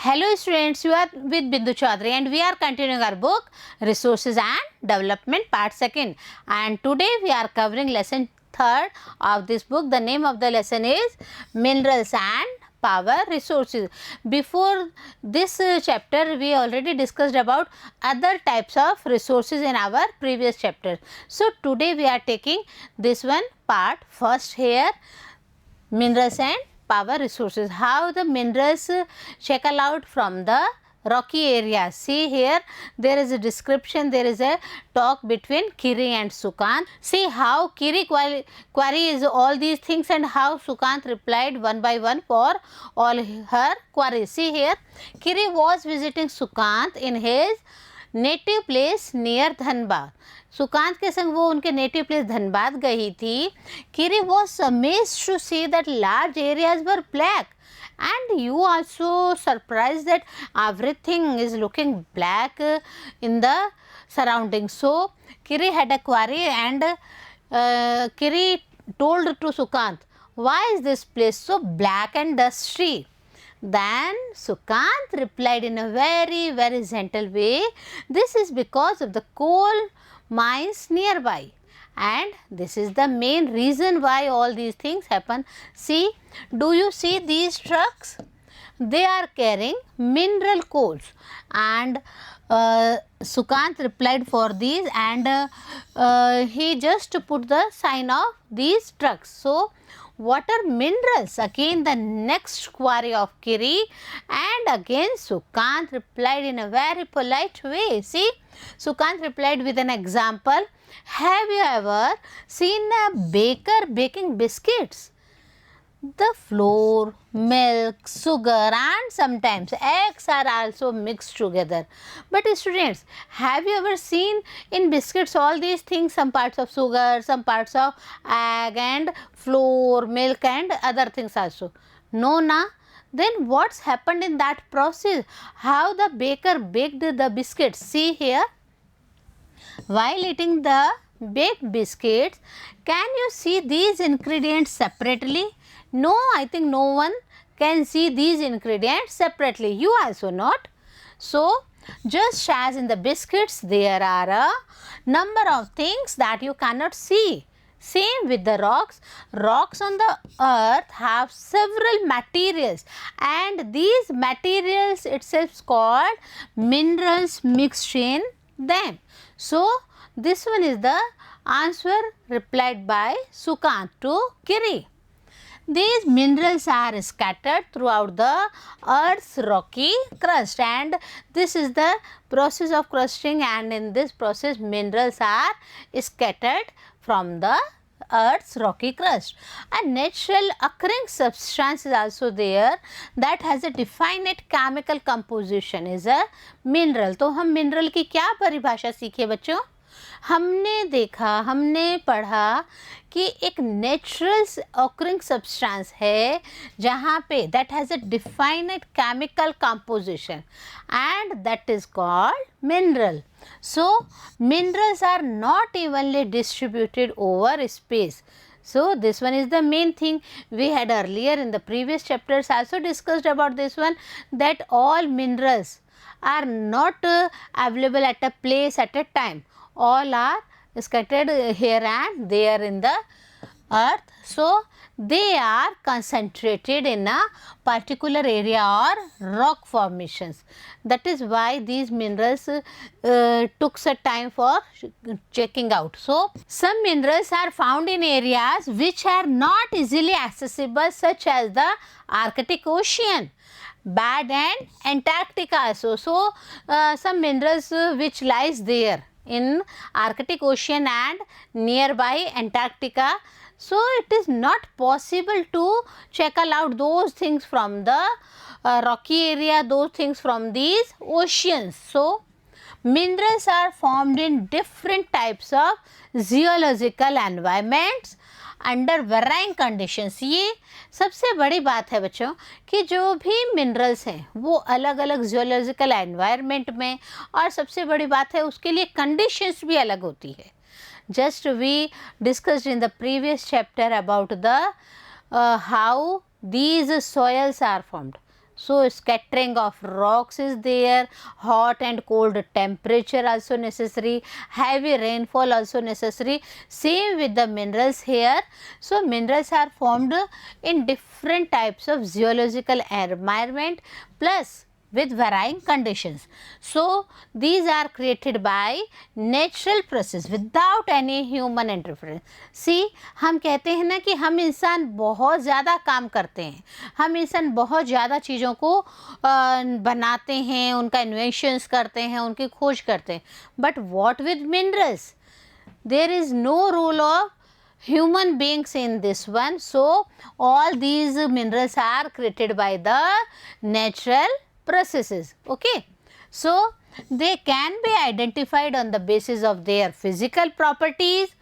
Hello students, you are with Bindu Chaudhary and we are continuing our book Resources and Development Part 2nd, and today we are covering lesson 3rd of this book. The name of the lesson is Minerals and Power Resources. Before this chapter we already discussed about other types of resources in our previous chapter. So today we are taking this one part first here, minerals and power resources. How the minerals trickle out from the rocky area. See here, there is a description, there is a talk between Kiri and Sukant. See how Kiri queries all these things and how Sukant replied one by one for all her queries. See here, Kiri was visiting Sukant in his native place near Dhanbad. Sukant के संग वो उनके native place Dhanbad गई थी. किरी was amazed to see that large areas were black, and you also surprised that everything is looking black in the surroundings. So Kiri had a query and Kiri told to Sukant, why is this place so black and dusty? Then Sukant replied in a very gentle way, this is because of the coal mines nearby, and this is the main reason why all these things happen. See, do you see these trucks? They are carrying mineral coals, and Sukant replied for these, and he just put the sign of these trucks. So what are minerals? Again the next query of Kiri, and again Sukant replied in a very polite way. See, Sukant replied with an example. Have you ever seen a baker baking biscuits? The flour, milk, sugar and sometimes eggs are also mixed together. But students, have you ever seen in biscuits all these things, some parts of sugar, some parts of egg and flour, milk and other things also? No, na? Then what's happened in that process? How the baker baked the biscuits? See here, while eating the baked biscuits, can you see these ingredients separately? No, I think no one can see these ingredients separately. You also not. So, just as in the biscuits, there are a number of things that you cannot see. Same with the rocks. Rocks on the earth have several materials, and these materials itself called minerals mixed in them. So, this one is the answer replied by Sukant to Kiri. These minerals are scattered throughout the earth's rocky crust, and this is the process of crusting, and in this process minerals are scattered from the earth's rocky crust. A natural occurring substance is also there that has a definite chemical composition is a mineral. तो हम mineral की क्या परिभाषा सीखे बच्चों? हमने देखा, हमने पढ़ा कि एक नेचुरल ऑकरिंग सब्सटेंस है जहाँ पे that has a defined chemical composition and that is called mineral. So minerals are not evenly distributed over space. So this one is the main thing we had earlier in the previous chapters also discussed about this one, that all minerals are not available at a place at a time. All are scattered here and there in the earth. So they are concentrated in a particular area or rock formations. That is why these minerals took some time for checking out. So some minerals are found in areas which are not easily accessible, such as the Arctic Ocean, Bad and Antarctica also. So some minerals which lies there in Arctic Ocean and nearby Antarctica. So it is not possible to check out those things from the rocky area, those things from these oceans. So minerals are formed in different types of geological environments under varying conditions. ये सबसे बड़ी बात है बच्चों कि जो भी minerals हैं वो अलग अलग जियोलॉजिकल एनवायरनमेंट में, और सबसे बड़ी बात है उसके लिए कंडीशंस भी अलग होती है. Just we discussed in the previous chapter about the how these soils are formed. So scattering of rocks is there, hot and cold temperature also necessary, heavy rainfall also necessary. Same with the minerals here. So minerals are formed in different types of geological environment plus with varying conditions. So these are created by natural process without any human interference. See, हम कहते हैं ना कि हम इंसान बहुत ज़्यादा काम करते हैं, हम इंसान बहुत ज़्यादा चीज़ों को बनाते हैं, उनका इन्वेंशंस करते हैं, उनकी खोज करते हैं. But what with minerals? There is no role of human beings in this one. So all these minerals are created by the natural processes. Okay, so they can be identified on the basis of their physical properties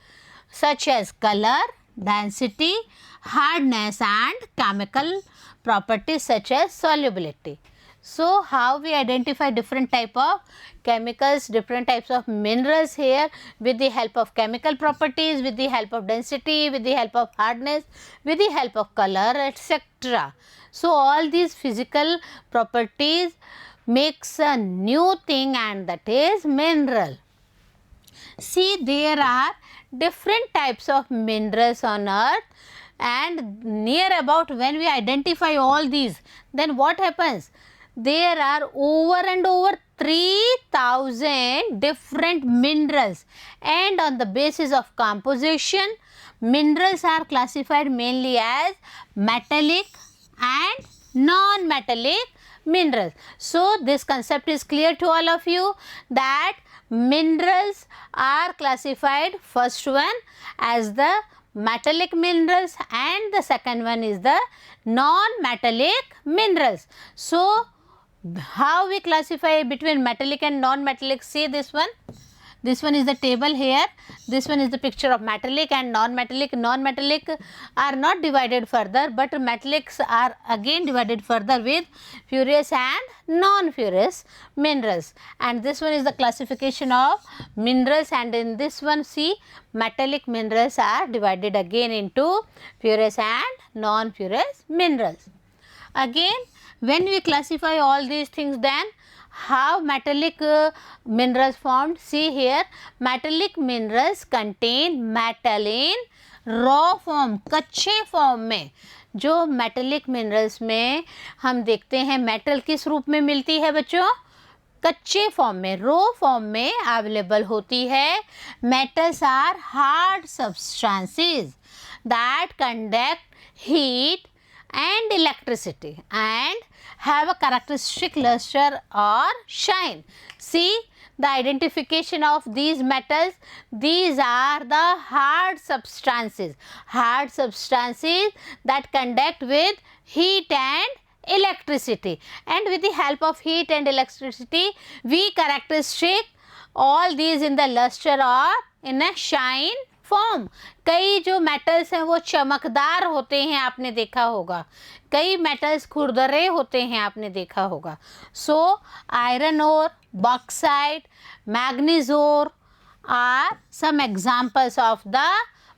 such as color, density, hardness and chemical properties such as solubility. So how we identify different type of chemicals, different types of minerals here with the help of chemical properties, with the help of density, with the help of hardness, with the help of color, etc. So all these physical properties makes a new thing, and that is mineral. See, there are different types of minerals on earth, and near about when we identify all these, then what happens? There are over and over 3000 different minerals, and on the basis of composition, minerals are classified mainly as metallic and non-metallic minerals. So this concept is clear to all of you that minerals are classified, first one as the metallic minerals and the second one is the non-metallic minerals. So how we classify between metallic and non-metallic? See this one. This one is the table here. This one is the picture of metallic and non-metallic. Non-metallic are not divided further, but metallics are again divided further with furous and non-furous minerals. And this one is the classification of minerals, and in this one see metallic minerals are divided again into furous and non-furous minerals. Again, when we classify all these things, then how metallic minerals formed? See here, metallic minerals contain metal in raw form, कच्चे form में. जो metallic minerals में हम देखते हैं metal किस रूप में मिलती है बच्चों? कच्चे फॉर्म में, रो फॉर्म में अवेलेबल होती है. Metals are hard substances that conduct heat and electricity and have a characteristic luster or shine. See the identification of these metals. These are the hard substances that conduct with heat and electricity, and with the help of heat and electricity we characteristic all these in the luster or in a shine form. कई जो metals हैं वो चमकदार होते हैं, आपने देखा होगा. कई मेटल्स खुरदरे होते हैं, आपने देखा होगा. So iron ore, bauxite, manganese ore are some examples of the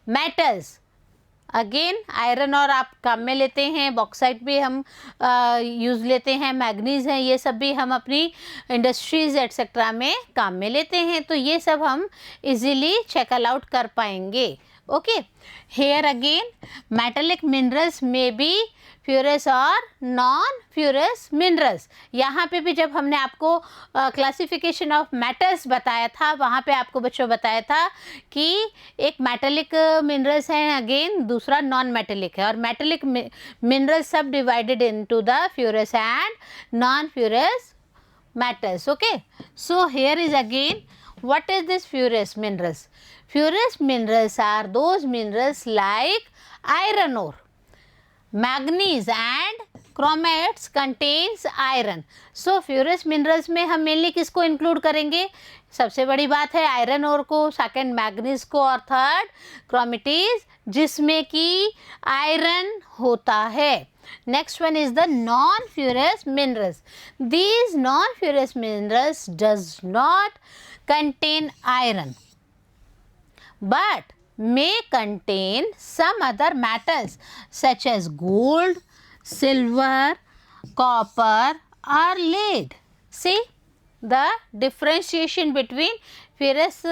metals. Again iron और आप काम में लेते हैं, बॉक्साइट भी हम यूज़ लेते हैं, मैग्नीज हैं, ये सब भी हम अपनी इंडस्ट्रीज़ एट्सेट्रा में काम में लेते हैं. तो ये सब हम इजीली चेक आउट कर पाएंगे. Okay, here again metallic minerals में बी फ्यूरस और नॉन फ्यूरस मिनरल्स. यहाँ पे भी जब हमने आपको क्लासिफिकेशन ऑफ मेटल्स बताया था, वहाँ पे आपको बच्चों बताया था कि एक मेटेलिक मिनरल्स हैं, अगेन दूसरा नॉन मेटेलिक है, और मेटेलिक मिनरल्स सब divided into the ferrous and non ferrous metals. Okay, so here is again, what is this furous minerals? Furous minerals are those minerals like iron ore, manganese and chromates contains iron. So furous minerals में हम mainly किसको include करेंगे? सबसे बड़ी बात है iron ore को, second manganese को, और थर्ड क्रोमेटीज जिसमें कि आयरन होता है. Next one is the non-ferrous minerals. These non-ferrous minerals does not contain iron, but may contain some other metals such as gold, silver, copper or lead. See the differentiation between ferrous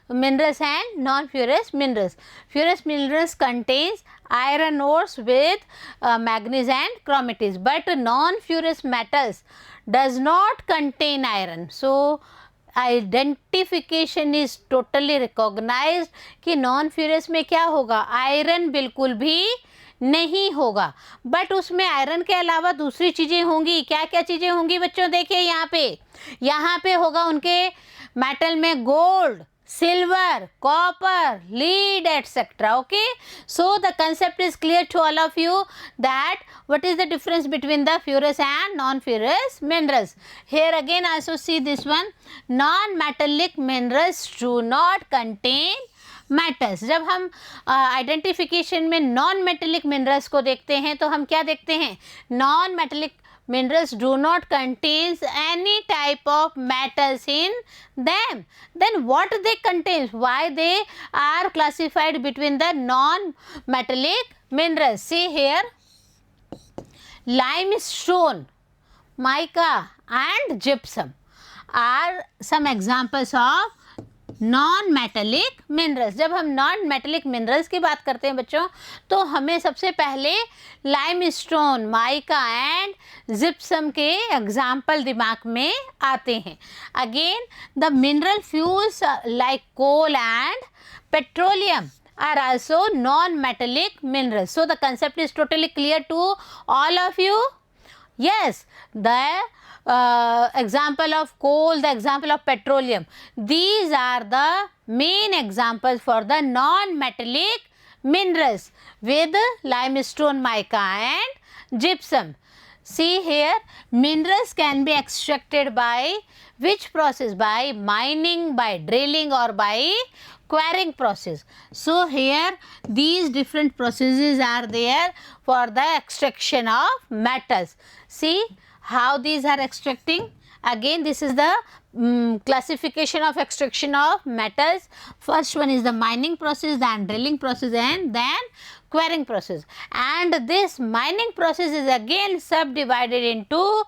minerals and non-ferrous minerals. Ferrous minerals contains iron ores with manganese and chromatids, but non-ferrous metals does not contain iron. So identification is totally recognised कि non ferrous में क्या होगा, iron बिल्कुल भी नहीं होगा, but उसमें iron के अलावा दूसरी चीज़ें होंगी. क्या क्या चीज़ें होंगी बच्चों, देखिए यहाँ पे होगा उनके मेटल में gold, silver, copper, lead, etc. Okay, so the concept is clear to all of you that what is the difference between the ferrous and non-ferrous minerals. Here again also see this one, non-metallic minerals do not contain metals. जब हम identification में non metallic minerals को देखते हैं तो हम क्या देखते हैं, non metallic minerals do not contains any type of metals in them. Then what they contains, why they are classified between the non metallic minerals. See here, limestone, mica and gypsum are some examples of non metallic minerals. जब हम non metallic minerals की बात करते हैं बच्चों तो हमें सबसे पहले लाइमस्टोन, माइका एंड जिप्सम के एग्जाम्पल दिमाग में आते हैं. Again the mineral fuels like coal and petroleum are also non-metallic minerals. So the concept is totally clear to all of you. Yes, the example of coal, the example of petroleum, these are the main examples for the non-metallic minerals with limestone, mica and gypsum. See here, minerals can be extracted by which process? By mining, by drilling or by quarrying process. So here these different processes are there for the extraction of metals. See how these are extracting. Again this is the classification of extraction of metals. First one is the mining process, then drilling process and then quarrying process. And this mining process is again subdivided into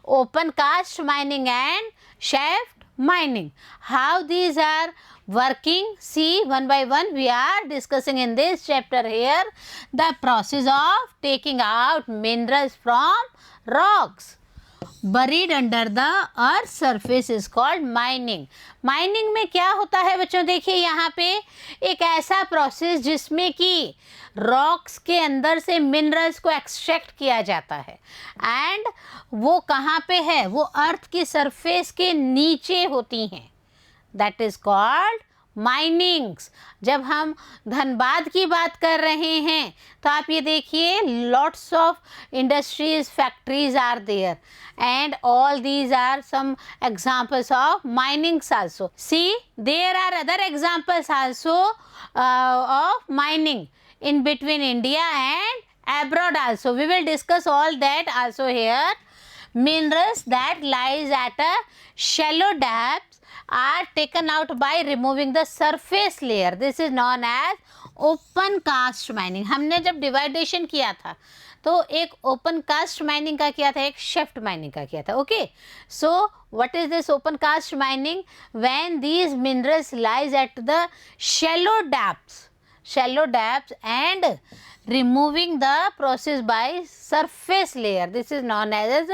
open cast mining and shaft mining. How these are working, see one by one we are discussing in this chapter here. The process of taking out minerals from rocks buried under the earth surface is called mining. Mining में क्या होता है बच्चों, देखिए यहाँ पे एक ऐसा प्रोसेस जिसमें कि रॉक्स के अंदर से मिनरल्स को एक्सट्रैक्ट किया जाता है एंड वो कहाँ पे है, वो अर्थ की सरफेस के नीचे होती हैं. That is called minings. जब हम धनबाद की बात कर रहे हैं तो आप ये देखिए lots of industries, factories are there and all these are some examples of minings also. See, there are other examples also of mining in between India and abroad also. We will discuss all that also here. Minerals that lies at a shallow depth are taken out by removing the surface layer. This is known as open cast mining. हमने जब डिवाइडेशन किया था तो एक open cast mining का किया था, एक शेफ्ट माइनिंग का किया था. Okay, so what is this open cast mining? When these minerals lies at the shallow depths and removing the process by surface layer. This is known as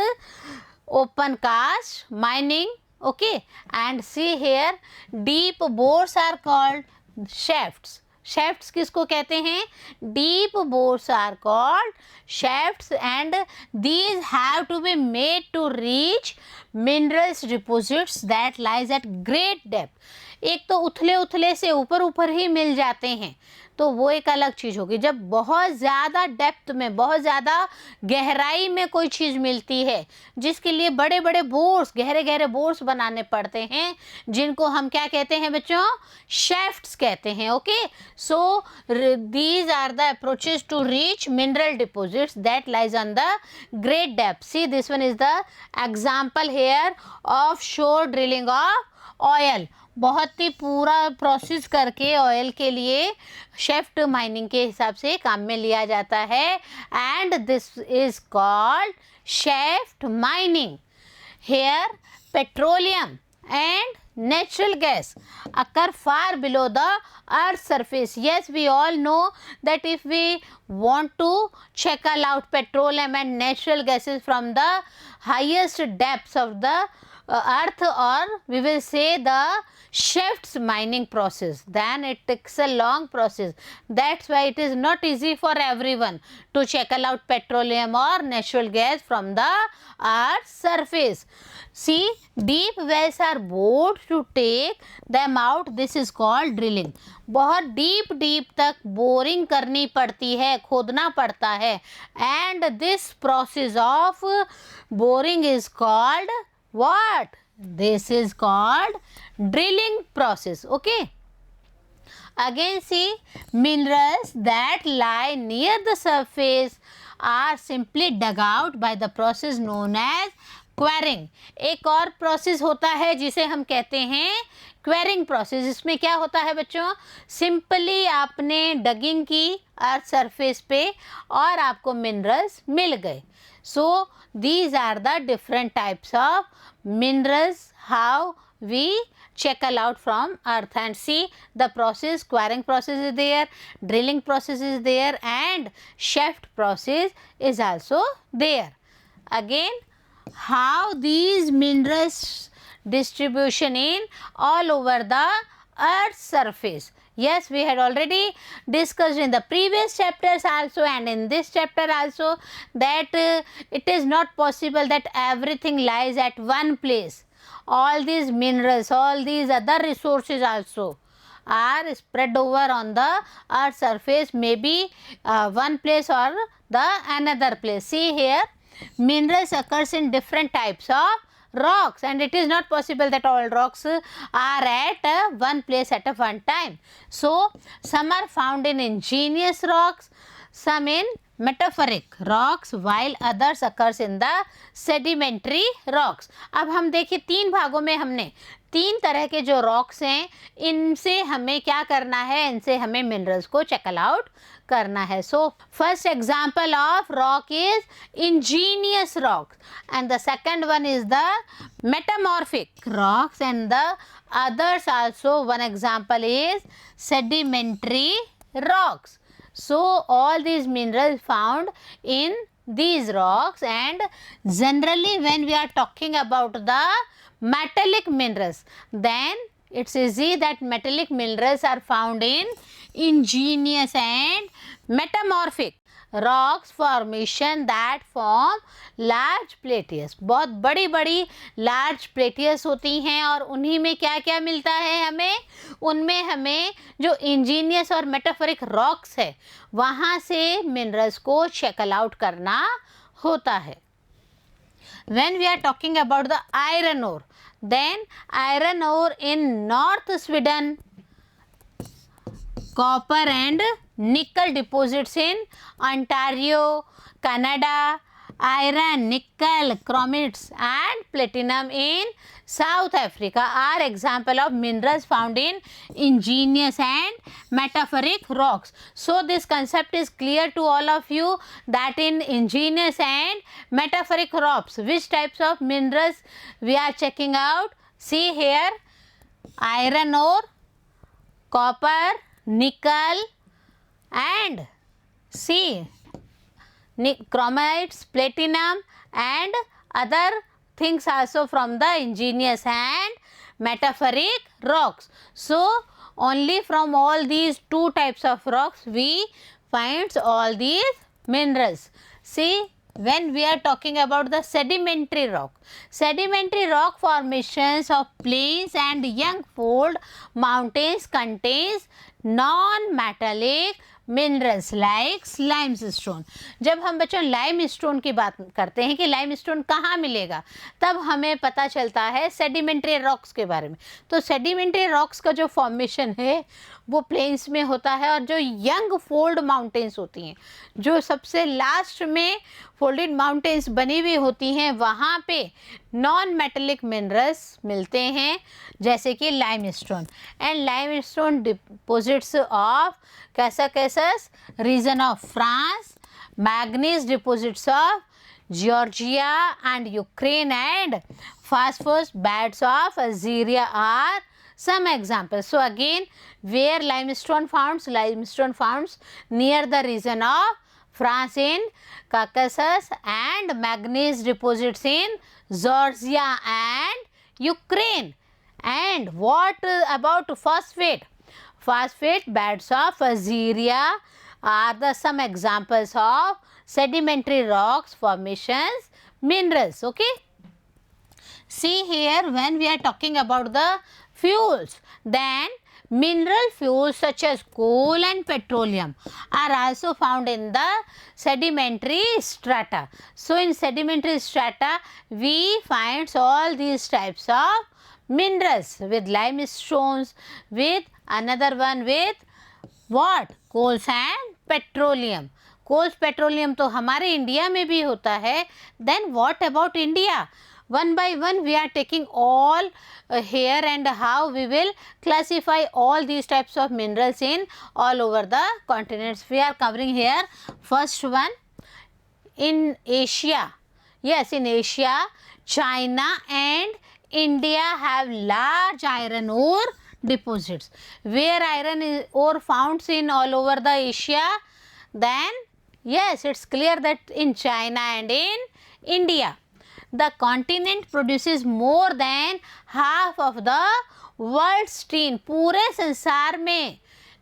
open cast mining. Okay, and see here deep bores are called shafts. Shafts किसको कहते हैं? Deep bores are called shafts and these have to be made to reach minerals deposits that lies at great depth. एक तो उथले उथले से ऊपर ही मिल जाते हैं तो वो एक अलग चीज़ होगी. जब बहुत ज़्यादा डेप्थ में, बहुत ज़्यादा गहराई में कोई चीज़ मिलती है जिसके लिए बड़े बड़े बोर्स, गहरे गहरे बोर्स बनाने पड़ते हैं जिनको हम क्या कहते हैं बच्चों? शेफ्ट्स कहते हैं. Okay, so these are the approaches to reach mineral deposits that lies on the great depth. See this one is the example here of shore drilling of oil, बहुत ही पूरा प्रोसेस करके ऑयल के लिए शेफ्ट mining के हिसाब से काम में लिया जाता है, and this is called shaft mining. Here petroleum and natural gas occur far below the earth's surface. Yes, we all know that if we want to check out petroleum and natural gases from the highest depths of the earth, or we will say the shafts mining process, then it takes a long process. That's why it is not easy for everyone to check out petroleum or natural gas from the earth's surface. See, deep wells are bored to take them out. This is called drilling. बहुत deep तक boring करनी पड़ती है, खोदना पड़ता है, and this process of boring is called what? This is called drilling process. Okay. Again, see, minerals that lie near the surface are simply dug out by the process known as quarrying. एक और process होता है जिसे हम कहते हैं quarrying process. इसमें क्या होता है बच्चों, सिंपली आपने डगिंग की अर्थ सरफेस पे और आपको मिनरल्स मिल गए. सो these are the different types of minerals how we check out from earth. And see, the process, quarrying process is there, drilling process is there, and shaft process is also there. Again, how these minerals distribution in all over the earth's surface. Yes, we had already discussed in the previous chapters also and in this chapter also that it is not possible that everything lies at one place. All these minerals, all these other resources also are spread over on the earth's surface, maybe one place or the another place. See here, minerals occurs in different types of rocks, and it is not possible that all rocks are at one place at a one time. So some are found in ingenious rocks, some in metamorphic rocks, while others occurs in the sedimentary rocks. अब हम देखिए तीन भागों में हमने तीन तरह के जो रॉक्स हैं इनसे हमें क्या करना है, इनसे हमें मिनरल्स को चेक आउट करना है. So first example of rock is Angénieux rocks and the second one is the metamorphic rocks and the others also. One example is sedimentary rocks. So all these minerals found in these rocks, and generally when we are talking about the metallic minerals, then it's easy that metallic minerals are found in ingenious and metamorphic rocks formation that form large plateaus. बहुत बड़ी बड़ी large plateaus होती हैं और उन्हीं में क्या क्या मिलता है हमें, उनमें हमें जो ingenious और metaphoric rocks है वहाँ से minerals को check out करना होता है. When we are talking about the iron ore, then iron ore in North Sweden, copper and nickel deposits in Ontario, Canada, iron, nickel, chromites and platinum in South Africa are example of minerals found in ingenious and metamorphic rocks. So this concept is clear to all of you that in ingenious and metamorphic rocks, which types of minerals we are checking out. See here, iron ore, copper, nickel and see chromites, platinum and other things also from the ingenious and metamorphic rocks. So only from all these two types of rocks we find all these minerals. See, when we are talking about the sedimentary rock formations of plains and young fold mountains contains non-metallic minerals like limestone. जब हम बच्चों limestone की बात करते हैं कि limestone कहाँ मिलेगा, तब हमें पता चलता है सेडिमेंट्री रॉक्स के बारे में। तो सेडिमेंट्री रॉक्स का जो फॉर्मेशन है वो प्लेन्स में होता है, और जो यंग फोल्ड माउंटेन्स होती हैं, जो सबसे लास्ट में फोल्डेड माउंटेन्स बनी हुई होती हैं, वहाँ पे नॉन मेटेलिक मिनरल्स मिलते हैं, जैसे कि limestone. And limestone deposits of Caucasus region of France, manganese deposits of Georgia and Ukraine, and phosphorus beds of Algeria are some examples. So again, where limestone founds? Limestone founds near the region of France in Caucasus, and manganese deposits in Georgia and Ukraine. And what about phosphate? Phosphate beds of Algeria are the some examples of sedimentary rocks formations minerals. Okay. See here, when we are talking about the fuels, then mineral fuels such as coal and petroleum are also found in the sedimentary strata. So in sedimentary strata we find all these types of minerals with limestones, with another one with what? Coals and petroleum. Coals petroleum तो हमारे India में भी होता है. Then what about India? One by one we are taking all here, and how we will classify all these types of minerals in all over the continents. We are covering here first one in Asia. Yes, in Asia, China and India have large iron ore deposits. Where iron ore found in all over the Asia, then yes, it's clear that in China and in India. The continent produces more than half of the world's tin. पूरे संसार में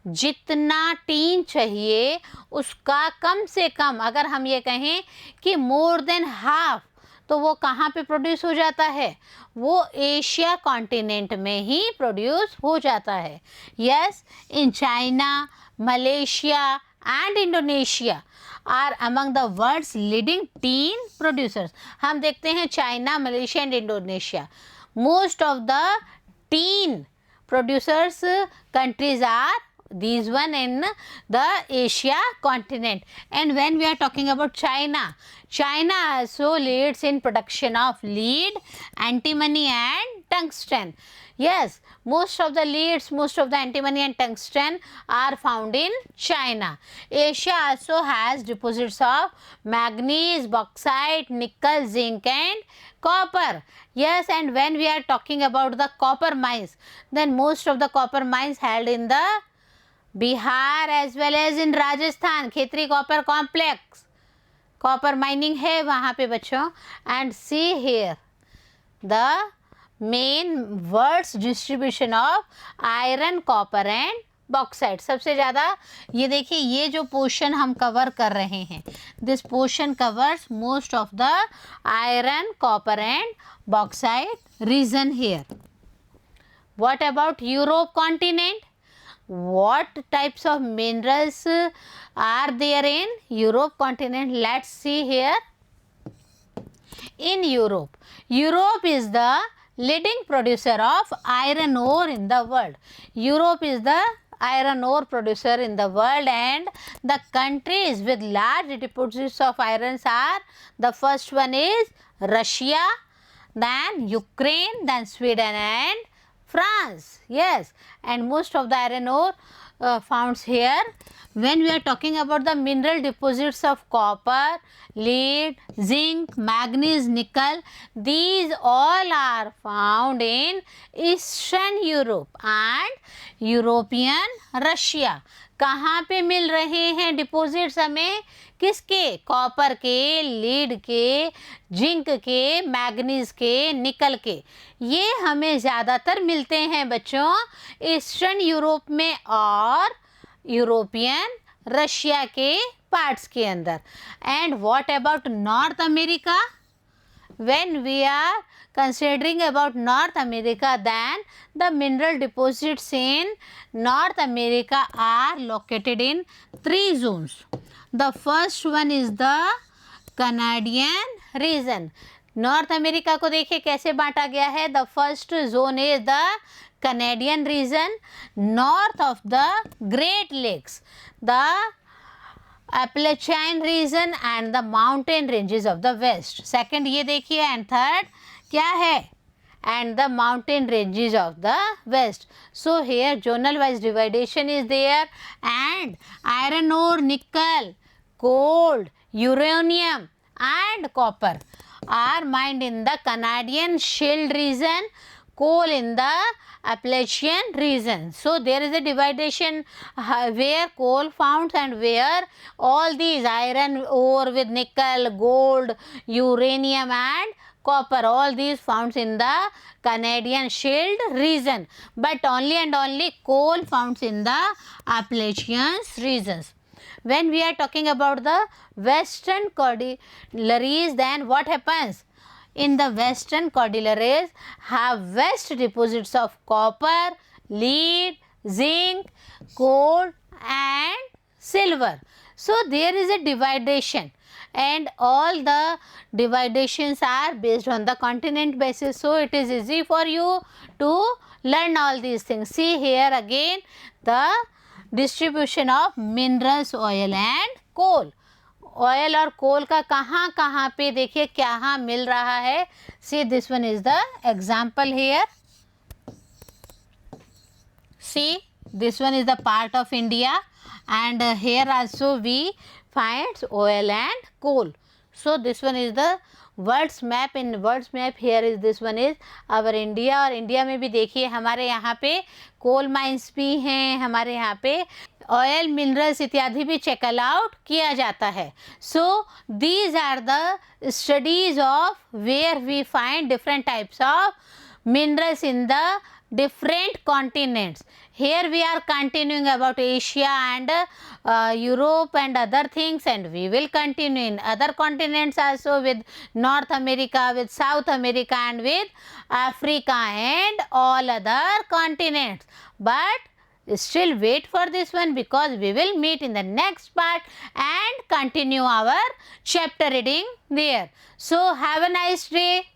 जितना tin चाहिए उसका कम से कम, अगर हम ये कहें कि मोर देन हाफ, तो वो कहाँ पे प्रोड्यूस हो जाता है? वो एशिया कॉन्टिनेंट में ही प्रोड्यूस हो जाता है. Yes, in China, Malaysia and Indonesia are among the world's leading tin producers. हम देखते हैं China, Malaysia and Indonesia, most of the tin producers countries are these one in the Asia continent. And when we are talking about China, China also leads in production of lead, antimony and tungsten. Yes, most of the leads, most of the antimony and tungsten are found in China. Asia also has deposits of manganese, bauxite, nickel, zinc and copper. Yes, and when we are talking about the copper mines, then most of the copper mines held in the Bihar as well as in Rajasthan. Khetri copper complex copper mining है वहाँ पे बच्चों. And see here the main world's distribution of iron, copper and bauxite. सबसे ज़्यादा ये देखिए, ये जो पोर्शन हम कवर कर रहे हैं, this portion covers most of the iron, copper and bauxite region here. What about Europe continent? What types of minerals are there in Europe continent? Let's see here. In Europe, Europe is the leading producer of iron ore in the world. Europe is the iron ore producer in the world, and the countries with large deposits of irons are, the first one is Russia, then Ukraine, then Sweden and France. Yes, and most of the iron ore found here. When we are talking about the mineral deposits of copper, lead, zinc, manganese, nickel, these all are found in Eastern Europe and European Russia. कहाँ पे मिल रहे हैं deposits हमें? किसके? Copper के, lead के, zinc के, manganese के, निकल के. ये हमें ज़्यादातर मिलते हैं बच्चों ईस्टर्न यूरोप में और यूरोपियन रशिया के पार्ट्स के अंदर. And what about north America? when we are considering about North America, then the mineral deposits in North America are located in 3 zones. The first one is the Canadian region. North America को देखिए कैसे बांटा गया है. The first zone is the Canadian region north of the Great Lakes, the Appalachian region and the mountain ranges of the west. Second ये देखिए and third क्या है, and the mountain ranges of the west. So here zonal wise dividation is there, and iron ore, nickel, gold, uranium and copper are mined in the Canadian Shield region, coal in the Appalachian region. So there is a dividation where coal found and where all these iron ore with nickel, gold, uranium and copper, all these found in the Canadian Shield region, but only and only coal found in the Appalachian regions. When we are talking about the western Cordilleras, then what happens? In the western Cordilleras have vast deposits of copper, lead, zinc, gold and silver. So there is a dividation, and all the dividations are based on the continent basis. So it is easy for you to learn all these things. See here again the distribution of minerals, oil and coal. Oil और कोल का कहाँ कहाँ पे देखिए क्या मिल रहा है. सी this one is the example hair. C this one is the part of India, and here also we find oil and coal. So this one is the world's map. In world's map here is this one is our India, और India में भी देखिए हमारे यहाँ पे coal mines भी हैं, हमारे यहाँ पे ऑयल मिनरल्स इत्यादि भी चेक आउट किया जाता है. So these are the studies of where we find different types of minerals in the different continents. Here we are continuing about Asia and Europe and other things, and we will continue in other continents also, with North America, with South America and with Africa and all other continents. But still wait for this one, because we will meet in the next part and continue our chapter reading there. So have a nice day.